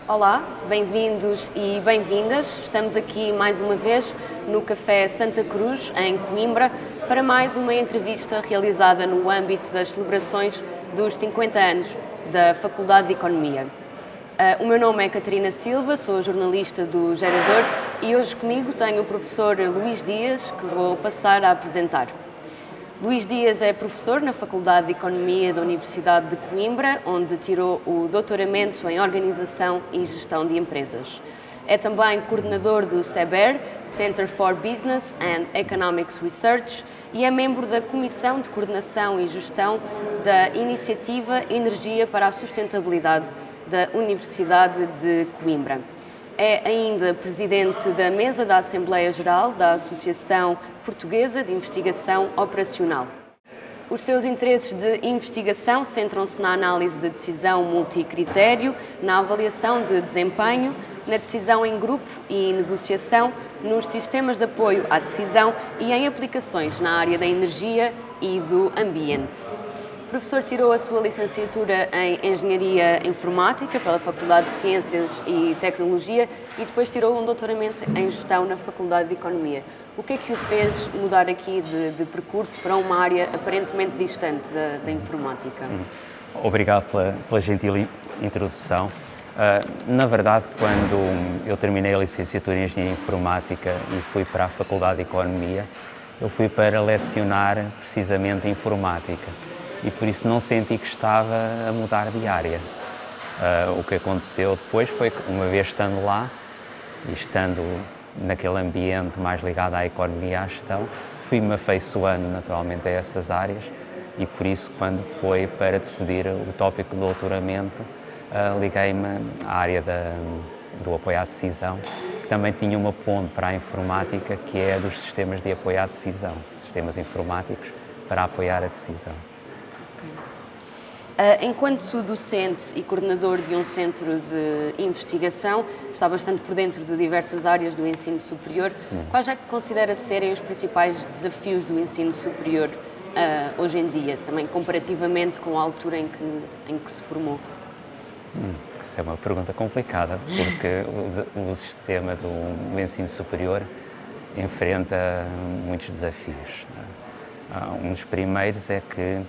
Olá, bem-vindos e bem-vindas. Estamos aqui mais uma vez no Café Santa Cruz, em Coimbra, para mais uma entrevista realizada no âmbito das celebrações dos 50 anos da Faculdade de Economia. O meu nome é Catarina Silva, sou jornalista do Gerador e hoje comigo tenho o professor Luís Dias, que vou passar a apresentar. Luís Dias é professor na Faculdade de Economia da Universidade de Coimbra, onde tirou o doutoramento em Organização e Gestão de Empresas. É também coordenador do CEBER, Center for Business and Economics Research, e é membro da Comissão de Coordenação e Gestão da Iniciativa Energia para a Sustentabilidade da Universidade de Coimbra. É ainda presidente da mesa da Assembleia Geral da Associação Portuguesa de Investigação Operacional. Os seus interesses de investigação centram-se na análise de decisão multicritério, na avaliação de desempenho, na decisão em grupo e negociação, nos sistemas de apoio à decisão e em aplicações na área da energia e do ambiente. O professor tirou a sua licenciatura em Engenharia Informática pela Faculdade de Ciências e Tecnologia e depois tirou um doutoramento em Gestão na Faculdade de Economia. O que é que o fez mudar aqui de percurso para uma área aparentemente distante da informática? Obrigado pela gentil introdução. Na verdade, quando eu terminei a licenciatura em Engenharia Informática e fui para a Faculdade de Economia, eu fui para lecionar precisamente Informática. E por isso não senti que estava a mudar de área. O que aconteceu depois foi que, uma vez estando lá e estando naquele ambiente mais ligado à economia e à gestão, fui-me afeiçoando naturalmente a essas áreas e por isso, quando foi para decidir o tópico do doutoramento, liguei-me à área do apoio à decisão, que também tinha uma ponte para a informática, que é dos sistemas de apoio à decisão, sistemas informáticos para apoiar a decisão. Enquanto docente e coordenador de um centro de investigação, está bastante por dentro de diversas áreas do ensino superior. Quais é que considera serem os principais desafios do ensino superior hoje em dia, também comparativamente com a altura em que se formou? Essa é uma pergunta complicada, porque o sistema do ensino superior enfrenta muitos desafios. Um dos primeiros é que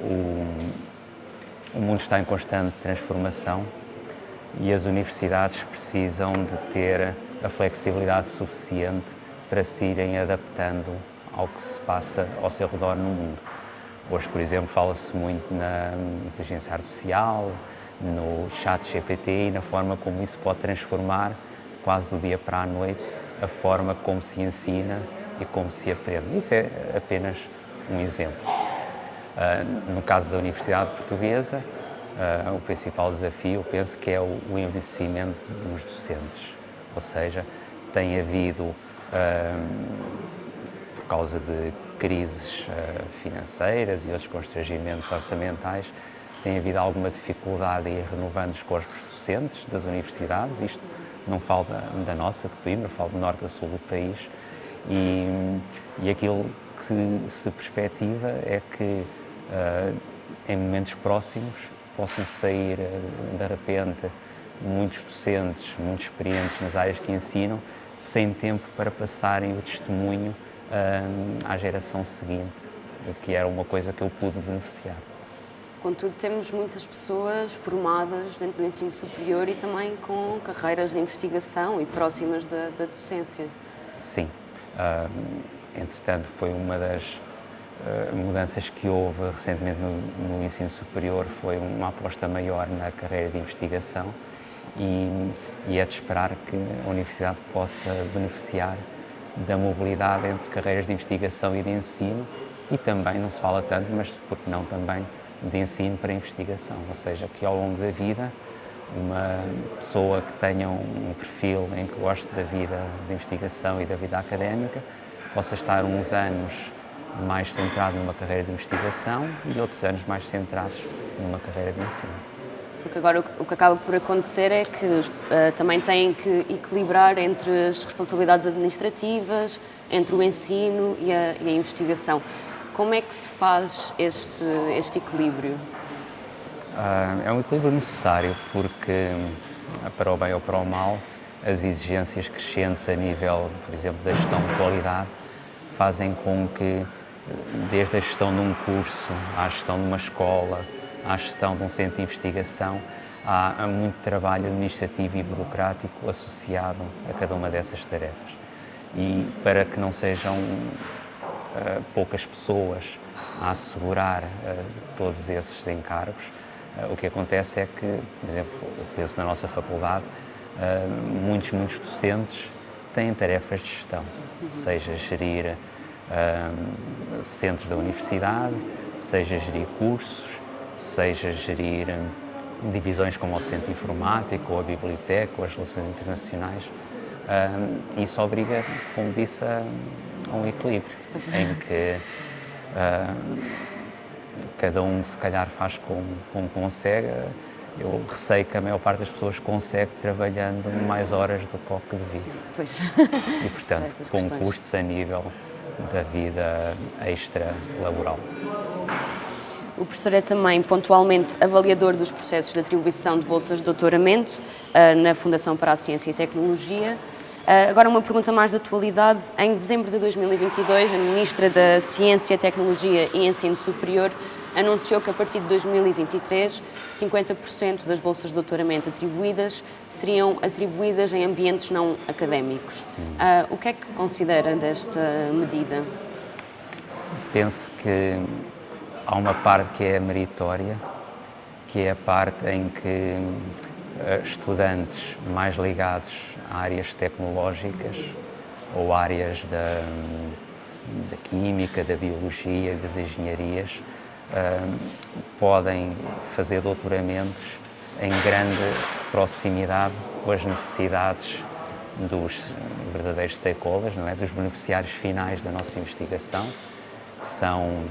o mundo está em constante transformação e as universidades precisam de ter a flexibilidade suficiente para se irem adaptando ao que se passa ao seu redor no mundo. Hoje, por exemplo, fala-se muito na inteligência artificial, no chat GPT e na forma como isso pode transformar, quase do dia para a noite, a forma como se ensina e como se aprende. Isso é apenas um exemplo. No caso da Universidade Portuguesa, o principal desafio, penso que é o envelhecimento dos docentes. Ou seja, tem havido, por causa de crises financeiras e outros constrangimentos orçamentais, tem havido alguma dificuldade em ir renovando os corpos docentes das universidades. Isto não falo da nossa, de Coimbra, falo do norte a sul do país. E aquilo que se perspectiva é que em momentos próximos possam sair de repente muitos docentes, muito experientes nas áreas que ensinam, sem tempo para passarem o testemunho à geração seguinte, que era uma coisa que eu pude beneficiar. Contudo, temos muitas pessoas formadas dentro do ensino superior e também com carreiras de investigação e próximas da docência. Sim. Entretanto, foi uma das mudanças que houve recentemente no ensino superior, foi uma aposta maior na carreira de investigação e é de esperar que a universidade possa beneficiar da mobilidade entre carreiras de investigação e de ensino e também, não se fala tanto, mas porque não também, de ensino para investigação, ou seja, que ao longo da vida uma pessoa que tenha um perfil em que goste da vida de investigação e da vida académica possa estar uns anos mais centrado numa carreira de investigação e outros anos mais centrados numa carreira de ensino. Porque agora o que acaba por acontecer é que também têm que equilibrar entre as responsabilidades administrativas, entre o ensino e a investigação. Como é que se faz este equilíbrio? É um equilíbrio necessário porque para o bem ou para o mal, as exigências crescentes a nível, por exemplo, da gestão de qualidade, fazem com que, desde a gestão de um curso, à gestão de uma escola, à gestão de um centro de investigação, há muito trabalho administrativo e burocrático associado a cada uma dessas tarefas. E para que não sejam poucas pessoas a assegurar todos esses encargos, o que acontece é que, por exemplo, eu penso na nossa faculdade, muitos docentes têm tarefas de gestão, seja gerir centros da universidade, seja gerir cursos, seja gerir divisões como o Centro Informático, ou a Biblioteca, ou as Relações Internacionais. Isso obriga, como disse, a um equilíbrio, em que cada um se calhar faz como consegue. Eu receio que a maior parte das pessoas consegue trabalhando mais horas do que devia. Pois. E, portanto, com custos a nível da vida extra-laboral. O professor é também pontualmente avaliador dos processos de atribuição de bolsas de doutoramento na Fundação para a Ciência e Tecnologia. Agora uma pergunta mais de atualidade. Em dezembro de 2022, a Ministra da Ciência, Tecnologia e Ensino Superior anunciou que a partir de 2023, 50% das bolsas de doutoramento atribuídas seriam atribuídas em ambientes não académicos. O que é que considera desta medida? Penso que há uma parte que é meritória, que é a parte em que estudantes mais ligados a áreas tecnológicas ou áreas da química, da biologia, das engenharias, podem fazer doutoramentos em grande proximidade com as necessidades dos verdadeiros stakeholders, não é? Dos beneficiários finais da nossa investigação, que são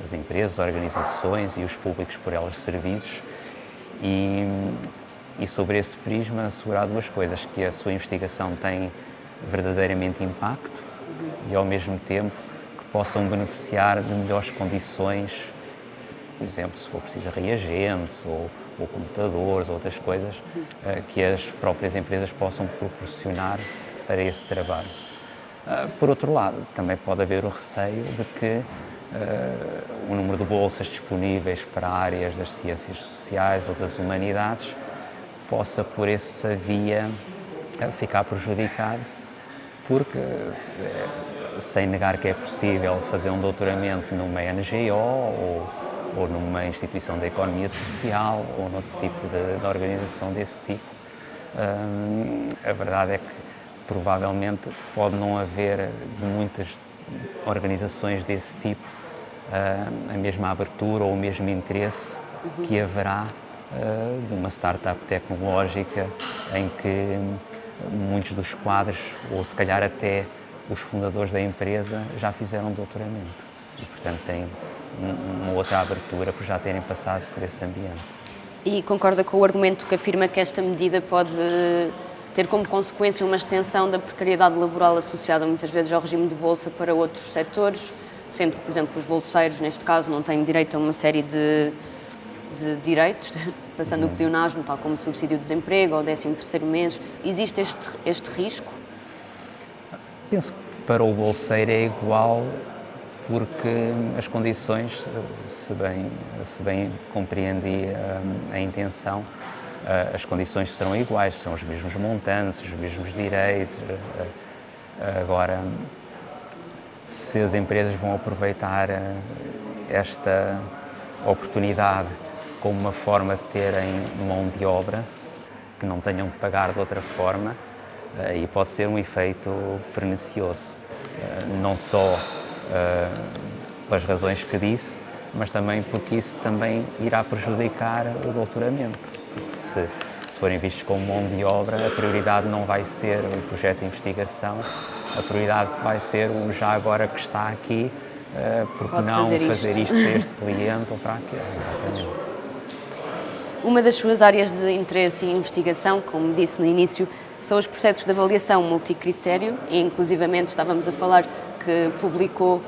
as empresas, organizações e os públicos por elas servidos, e sobre esse prisma assegurar duas coisas: que a sua investigação tem verdadeiramente impacto e, ao mesmo tempo, que possam beneficiar de melhores condições, por exemplo, se for preciso reagentes ou computadores ou outras coisas, que as próprias empresas possam proporcionar para esse trabalho. Por outro lado, também pode haver o receio de que o número de bolsas disponíveis para áreas das ciências sociais ou das humanidades possa, por essa via, ficar prejudicado, porque, sem negar que é possível fazer um doutoramento numa NGO ou numa instituição da economia social ou noutro tipo de organização desse tipo, a verdade é que provavelmente pode não haver de muitas organizações desse tipo a mesma abertura ou o mesmo interesse que haverá de uma startup tecnológica em que muitos dos quadros, ou se calhar até os fundadores da empresa, já fizeram doutoramento e, portanto, têm uma outra abertura por já terem passado por esse ambiente. E concorda com o argumento que afirma que esta medida pode ter como consequência uma extensão da precariedade laboral associada muitas vezes ao regime de bolsa para outros setores, sendo que, por exemplo, os bolseiros, neste caso, não têm direito a uma série de direitos, passando o pleonasmo, tal como o subsídio de desemprego ou o 13º mês. Existe este risco? Penso que para o bolseiro é igual, porque as condições, se bem compreendi a intenção, as condições serão iguais, são os mesmos montantes, os mesmos direitos. Agora, se as empresas vão aproveitar esta oportunidade como uma forma de terem mão de obra que não tenham de pagar de outra forma, e pode ser um efeito pernicioso, não só pelas razões que disse, mas também porque isso também irá prejudicar o doutoramento, porque se forem vistos como mão de obra, a prioridade não vai ser um projeto de investigação, a prioridade vai ser o já agora que está aqui, porque pode não fazer isto para este cliente ou para aquele. Exatamente. Uma das suas áreas de interesse e investigação, como disse no início, são os processos de avaliação multicritério, e inclusivamente estávamos a falar que publicou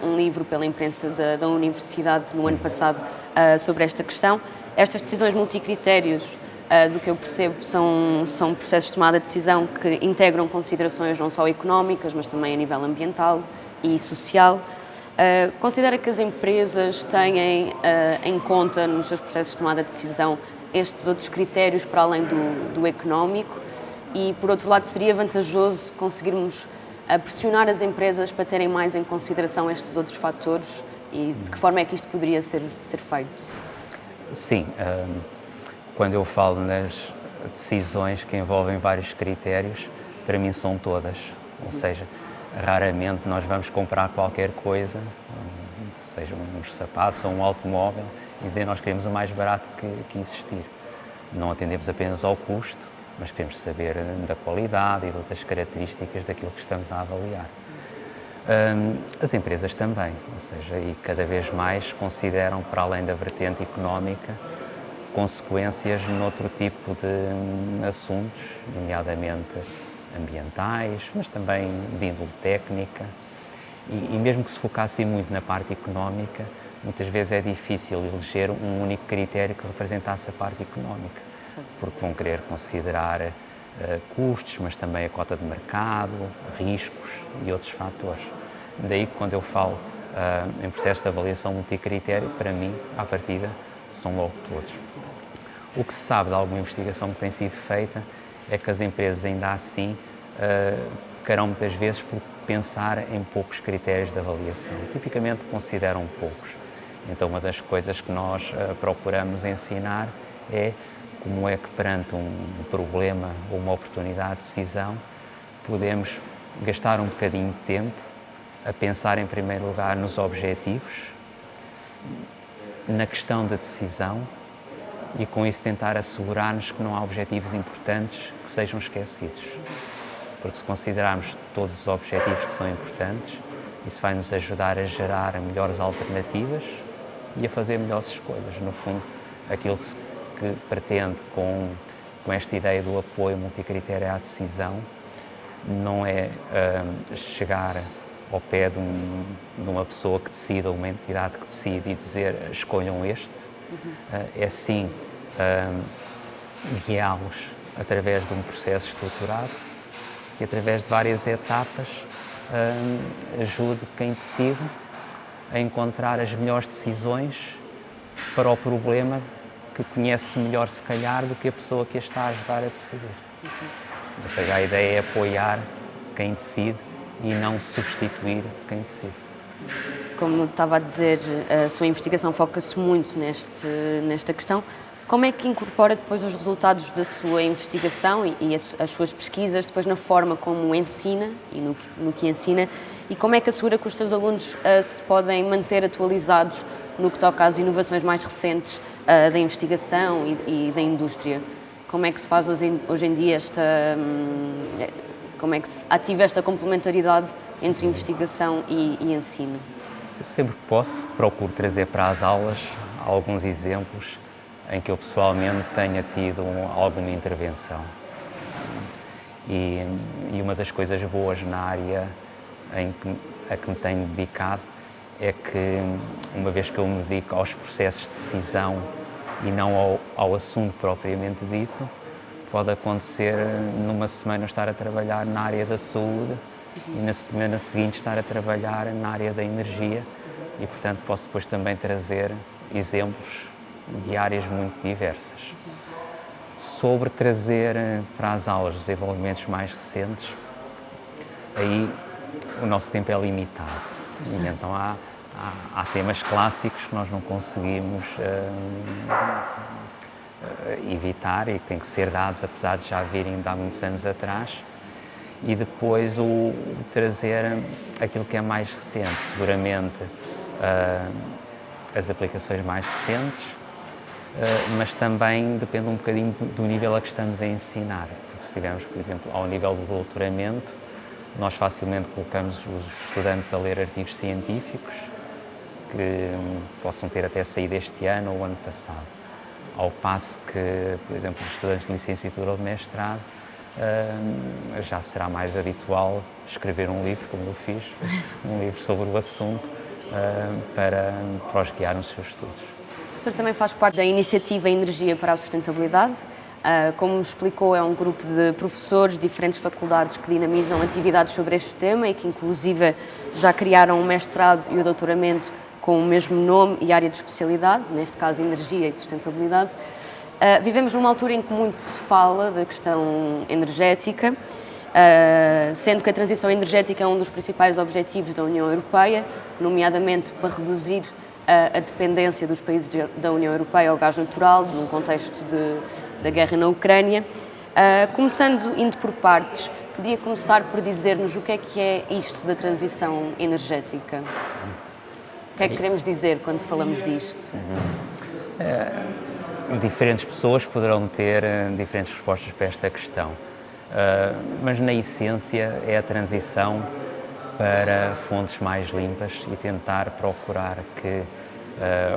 um livro pela imprensa da universidade no ano passado sobre esta questão. Estas decisões multicritérios do que eu percebo, são processos de tomada de decisão que integram considerações não só económicas, mas também a nível ambiental e social. Considera que as empresas têm em conta nos seus processos de tomada de decisão estes outros critérios para além do económico? E, por outro lado, seria vantajoso conseguirmos pressionar as empresas para terem mais em consideração estes outros fatores e de que forma é que isto poderia ser feito? Sim, quando eu falo nas decisões que envolvem vários critérios, para mim são todas, ou seja, raramente nós vamos comprar qualquer coisa, seja uns sapatos ou um automóvel, e dizer nós queremos o mais barato que existir. Não atendemos apenas ao custo, mas queremos saber da qualidade e de outras características daquilo que estamos a avaliar. As empresas também, ou seja, e cada vez mais consideram, para além da vertente económica, consequências noutro tipo de assuntos, nomeadamente ambientais, mas também de índole técnica. E mesmo que se focassem muito na parte económica, muitas vezes é difícil eleger um único critério que representasse a parte económica, porque vão querer considerar custos, mas também a cota de mercado, riscos e outros fatores. Daí que quando eu falo em processo de avaliação multicritério, para mim, à partida, são logo todos. O que se sabe de alguma investigação que tem sido feita é que as empresas ainda assim ficarão muitas vezes por pensar em poucos critérios de avaliação. Tipicamente consideram poucos. Então uma das coisas que nós procuramos ensinar é como é que perante um problema ou uma oportunidade de decisão podemos gastar um bocadinho de tempo a pensar em primeiro lugar nos objetivos, na questão da decisão e com isso tentar assegurar-nos que não há objetivos importantes que sejam esquecidos. Porque se considerarmos todos os objetivos que são importantes, isso vai nos ajudar a gerar melhores alternativas e a fazer melhores escolhas. No fundo, aquilo que pretende com esta ideia do apoio multicritério à decisão não é chegar ao pé de uma pessoa que decide, ou uma entidade que decide e dizer escolham este, é sim guiá-los através de um processo estruturado que através de várias etapas ajude quem decide a encontrar as melhores decisões para o problema que conhece melhor se calhar do que a pessoa que a está a ajudar a decidir. Ou seja, a ideia é apoiar quem decide e não substituir quem decide. Como estava a dizer, a sua investigação foca-se muito nesta questão. Como é que incorpora depois os resultados da sua investigação e as suas pesquisas depois na forma como ensina e no que ensina, e como é que assegura que os seus alunos se podem manter atualizados no que toca às inovações mais recentes da investigação e da indústria? Como é que se faz hoje em dia como é que se ativa esta complementaridade entre investigação e ensino? Eu sempre que posso procuro trazer para as aulas alguns exemplos em que eu pessoalmente tenha tido alguma intervenção. E uma das coisas boas na área a que me tenho dedicado é que, uma vez que eu me dedico aos processos de decisão e não ao assunto propriamente dito, pode acontecer numa semana estar a trabalhar na área da saúde e na semana seguinte estar a trabalhar na área da energia e, portanto, posso depois também trazer exemplos de áreas muito diversas. Sobre trazer para as aulas os desenvolvimentos mais recentes, aí o nosso tempo é limitado. E então há temas clássicos que nós não conseguimos evitar e que têm que ser dados, apesar de já virem de há muitos anos atrás. E depois o trazer aquilo que é mais recente, seguramente as aplicações mais recentes, mas também depende um bocadinho do nível a que estamos a ensinar, porque se estivermos, por exemplo, ao nível do doutoramento, nós facilmente colocamos os estudantes a ler artigos científicos que possam ter até saído este ano ou ano passado, ao passo que, por exemplo, os estudantes de licenciatura ou de mestrado, já será mais habitual escrever um livro, como eu fiz, um livro sobre o assunto, para os guiar nos seus estudos. O professor também faz parte da iniciativa Energia para a Sustentabilidade. Como explicou, é um grupo de professores de diferentes faculdades que dinamizam atividades sobre este tema e que inclusive já criaram um mestrado e o doutoramento com o mesmo nome e área de especialidade, neste caso energia e sustentabilidade. Vivemos numa altura em que muito se fala da questão energética, sendo que a transição energética é um dos principais objetivos da União Europeia, nomeadamente para reduzir a dependência dos países da União Europeia ao gás natural, num contexto da guerra na Ucrânia. Começando, indo por partes, podia começar por dizer-nos o que é isto da transição energética? O que é que queremos dizer quando falamos disto? Diferentes pessoas poderão ter diferentes respostas para esta questão, mas na essência é a transição para fontes mais limpas e tentar procurar que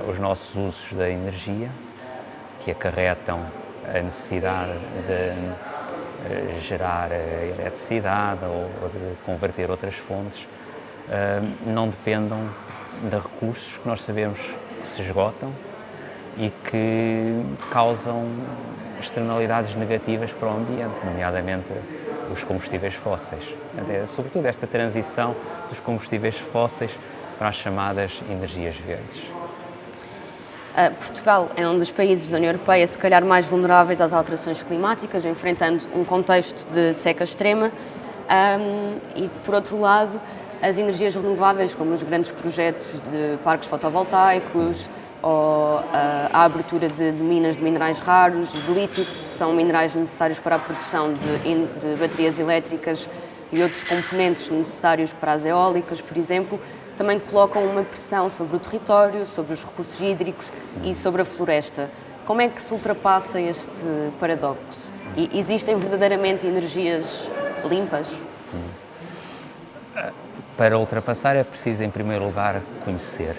os nossos usos da energia, que acarretam a necessidade de gerar eletricidade ou de converter outras fontes, não dependam de recursos que nós sabemos que se esgotam e que causam externalidades negativas para o ambiente, nomeadamente os combustíveis fósseis. Sobretudo esta transição dos combustíveis fósseis para as chamadas energias verdes. Portugal é um dos países da União Europeia, se calhar, mais vulneráveis às alterações climáticas, enfrentando um contexto de seca extrema e, por outro lado, as energias renováveis, como os grandes projetos de parques fotovoltaicos ou a abertura de minas de minerais raros, de lítio, que são minerais necessários para a produção de baterias elétricas e outros componentes necessários para as eólicas, por exemplo, também colocam uma pressão sobre o território, sobre os recursos hídricos e sobre a floresta. Como é que se ultrapassa este paradoxo? E existem verdadeiramente energias limpas? Para ultrapassar é preciso, em primeiro lugar, conhecer.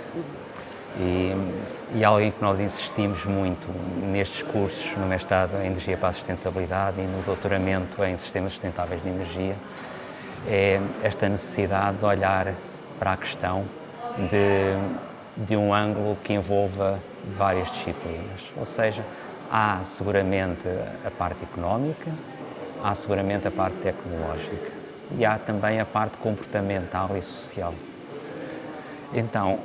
E algo em que nós insistimos muito nestes cursos, no mestrado em Energia para a Sustentabilidade e no doutoramento em Sistemas Sustentáveis de Energia, é esta necessidade de olhar para a questão de um ângulo que envolva várias disciplinas. Ou seja, há seguramente a parte económica, há seguramente a parte tecnológica e há também a parte comportamental e social. Então,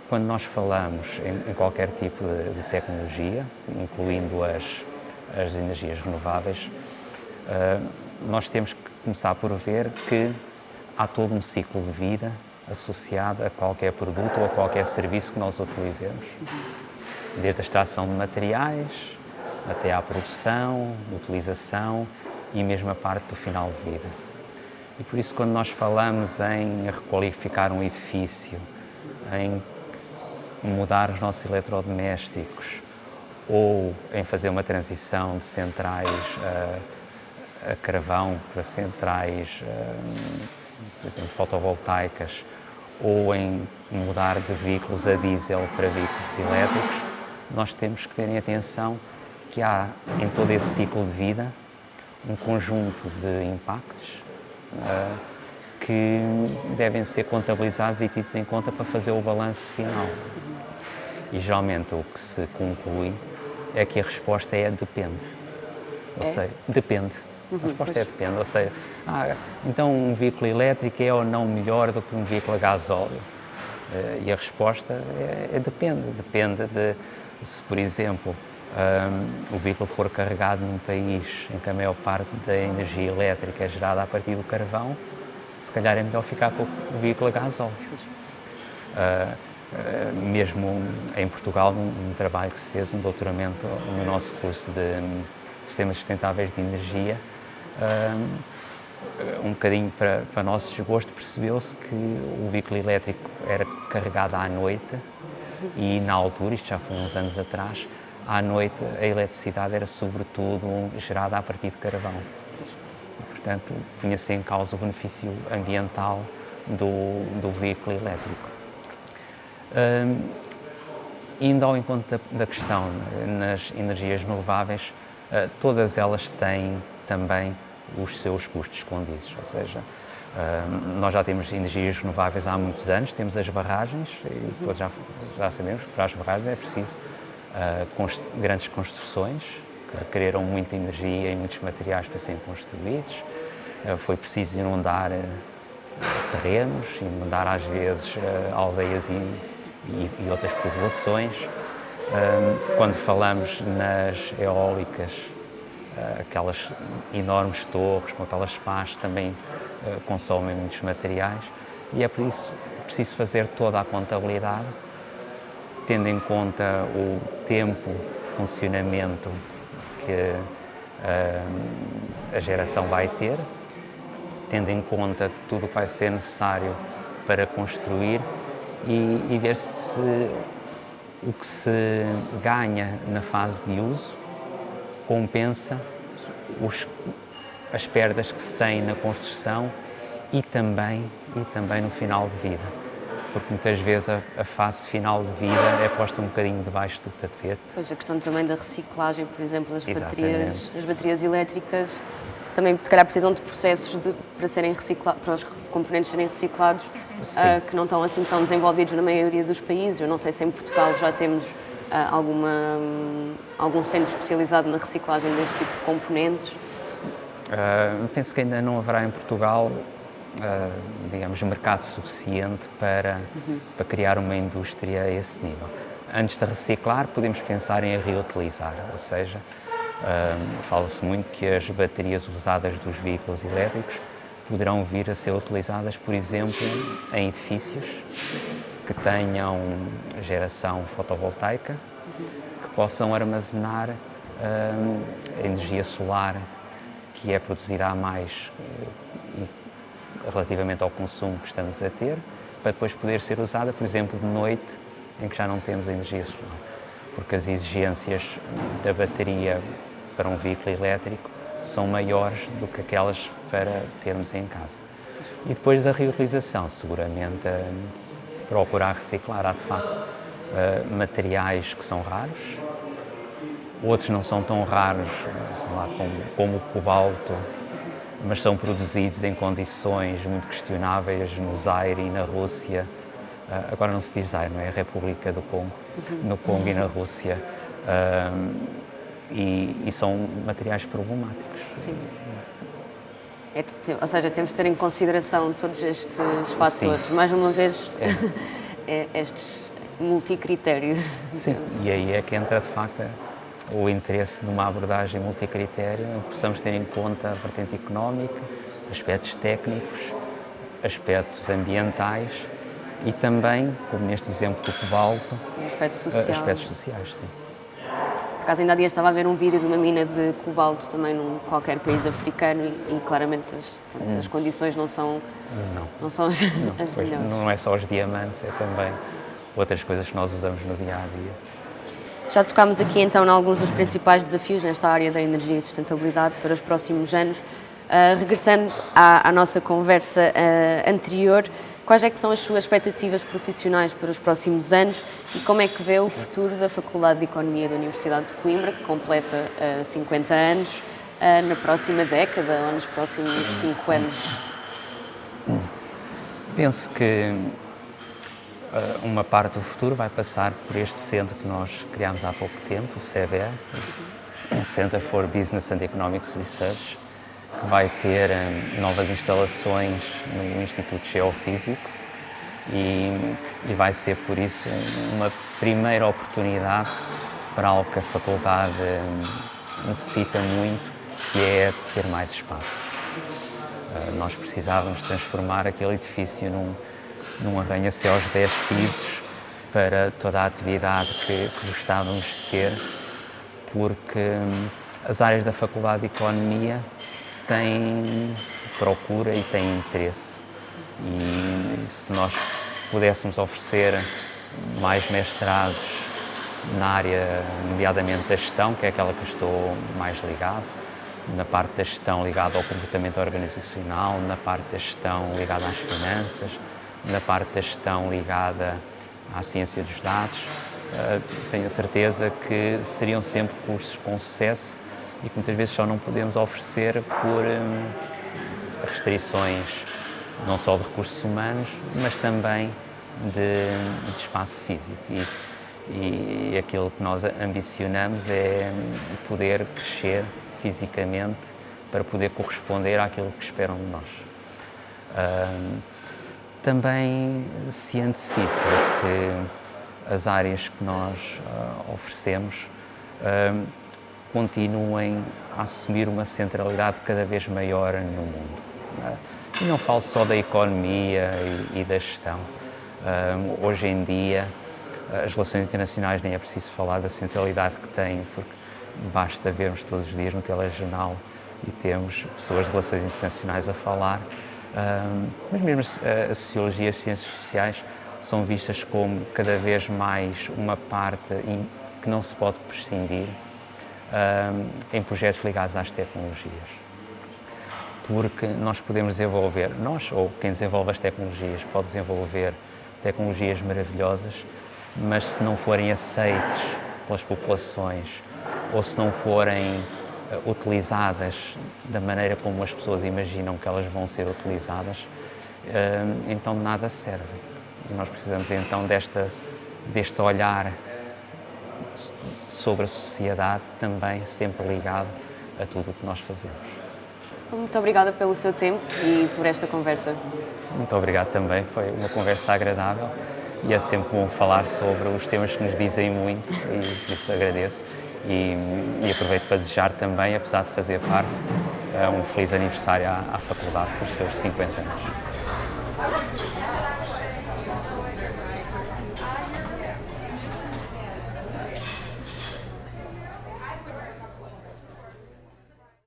quando nós falamos em qualquer tipo de tecnologia, incluindo as energias renováveis, nós temos que começar por ver que há todo um ciclo de vida associado a qualquer produto ou a qualquer serviço que nós utilizemos. Desde a extração de materiais, até à produção, utilização e mesmo a parte do final de vida. E por isso, quando nós falamos em requalificar um edifício, em mudar os nossos eletrodomésticos ou em fazer uma transição de centrais a carvão para centrais, por exemplo, fotovoltaicas, ou em mudar de veículos a diesel para veículos elétricos, nós temos que ter em atenção que há em todo esse ciclo de vida um conjunto de impactos que devem ser contabilizados e tidos em conta para fazer o balanço final. E geralmente o que se conclui é que a resposta é depende. Ou seja, depende. A resposta é depende. Ou seja, então um veículo elétrico é ou não melhor do que um veículo a gasóleo? E a resposta é depende. Depende de se, por exemplo, o veículo for carregado num país em que a maior parte da energia elétrica é gerada a partir do carvão, se calhar é melhor ficar com o veículo a gasóleo. Mesmo em Portugal, num trabalho que se fez, um doutoramento no nosso curso de Sistemas Sustentáveis de Energia, um bocadinho para nosso desgosto, percebeu-se que o veículo elétrico era carregado à noite e, na altura, isto já foi uns anos atrás, à noite a eletricidade era sobretudo gerada a partir de carvão. Portanto, punha-se em causa o benefício ambiental do veículo elétrico. Indo ao encontro da questão nas energias renováveis, todas elas têm também os seus custos escondidos, ou seja, nós já temos energias renováveis há muitos anos, temos as barragens, e todos já sabemos que para as barragens é preciso grandes construções, requereram muita energia e muitos materiais para serem construídos. Foi preciso inundar terrenos, inundar às vezes aldeias e outras povoações. Quando falamos nas eólicas, aquelas enormes torres com aquelas pás também consomem muitos materiais e é por isso preciso fazer toda a contabilidade, tendo em conta o tempo de funcionamento que a geração vai ter, tendo em conta tudo o que vai ser necessário para construir e ver se o que se ganha na fase de uso compensa as perdas que se têm na construção e também no final de vida. Porque muitas vezes a fase final de vida é posta um bocadinho debaixo do tapete. Pois, a questão também da reciclagem, por exemplo, das baterias elétricas, também se calhar precisam de processos para os componentes serem reciclados, que não estão assim tão desenvolvidos na maioria dos países. Eu não sei se em Portugal já temos algum centro especializado na reciclagem deste tipo de componentes. Penso que ainda não haverá em Portugal, digamos, mercado suficiente para criar uma indústria a esse nível. Antes de reciclar, podemos pensar em reutilizar, ou seja, fala-se muito que as baterias usadas dos veículos elétricos poderão vir a ser utilizadas, por exemplo, em edifícios que tenham geração fotovoltaica, que possam armazenar a energia solar que é produzida a mais relativamente ao consumo que estamos a ter, para depois poder ser usada, por exemplo, de noite, em que já não temos a energia solar, porque as exigências da bateria para um veículo elétrico são maiores do que aquelas para termos em casa. E depois da reutilização, seguramente procurar reciclar. Há de facto materiais que são raros, outros não são tão raros, sei lá, como o cobalto, mas são produzidos em condições muito questionáveis no Zaire e na Rússia. Agora não se diz Zaire, não é? A República do Congo, no Congo e na Rússia. E são materiais problemáticos. Sim. Ou seja, temos de ter em consideração todos estes fatores. Sim. Mais uma vez, estes multicritérios. Sim, e aí é que entra, de facto, o interesse numa abordagem multicritério, em que possamos ter em conta a vertente económica, aspectos técnicos, aspectos ambientais e também, como neste exemplo do cobalto, aspectos sociais. Sim. Por acaso, ainda há dias estava a ver um vídeo de uma mina de cobalto também num qualquer país africano e claramente as condições não são as melhores. Não é só os diamantes, é também outras coisas que nós usamos no dia-a-dia. Já tocámos aqui então em alguns dos principais desafios nesta área da energia e sustentabilidade para os próximos anos. Regressando à nossa conversa anterior, quais é que são as suas expectativas profissionais para os próximos anos e como é que vê o futuro da Faculdade de Economia da Universidade de Coimbra, que completa 50 anos, na próxima década ou nos próximos 5 anos? Penso que uma parte do futuro vai passar por este centro que nós criámos há pouco tempo, o CEBER, o Center for Business and Economics Research, que vai ter novas instalações no Instituto Geofísico e vai ser, por isso, uma primeira oportunidade para algo que a faculdade necessita muito, que é ter mais espaço. Nós precisávamos transformar aquele edifício num arranha-céus de 10 pisos para toda a atividade que gostávamos de ter, porque as áreas da Faculdade de Economia têm procura e têm interesse. E se nós pudéssemos oferecer mais mestrados na área, nomeadamente da gestão, que é aquela que eu estou mais ligado, na parte da gestão ligada ao comportamento organizacional, na parte da gestão ligada às finanças, na parte da gestão ligada à ciência dos dados, tenho a certeza que seriam sempre cursos com sucesso e que muitas vezes só não podemos oferecer por restrições não só de recursos humanos, mas também de espaço físico. e aquilo que nós ambicionamos é poder crescer fisicamente para poder corresponder àquilo que esperam de nós. Também se antecipa que as áreas que nós oferecemos continuem a assumir uma centralidade cada vez maior no mundo. E não falo só da economia e da gestão. Hoje em dia, as relações internacionais, nem é preciso falar da centralidade que têm, porque basta vermos todos os dias no telejornal e temos pessoas de relações internacionais a falar, mas mesmo a sociologia e as ciências sociais são vistas como cada vez mais uma parte que não se pode prescindir em projetos ligados às tecnologias. Porque nós podemos desenvolver, nós ou quem desenvolve as tecnologias, pode desenvolver tecnologias maravilhosas, mas se não forem aceites pelas populações ou se não forem utilizadas da maneira como as pessoas imaginam que elas vão ser utilizadas, então nada serve. E nós precisamos então deste olhar sobre a sociedade também sempre ligado a tudo o que nós fazemos. Muito obrigada pelo seu tempo e por esta conversa. Muito obrigado também, foi uma conversa agradável e é sempre bom falar sobre os temas que nos dizem muito e por isso agradeço e aproveito para desejar também, apesar de fazer parte, um feliz aniversário à faculdade por seus 50 anos.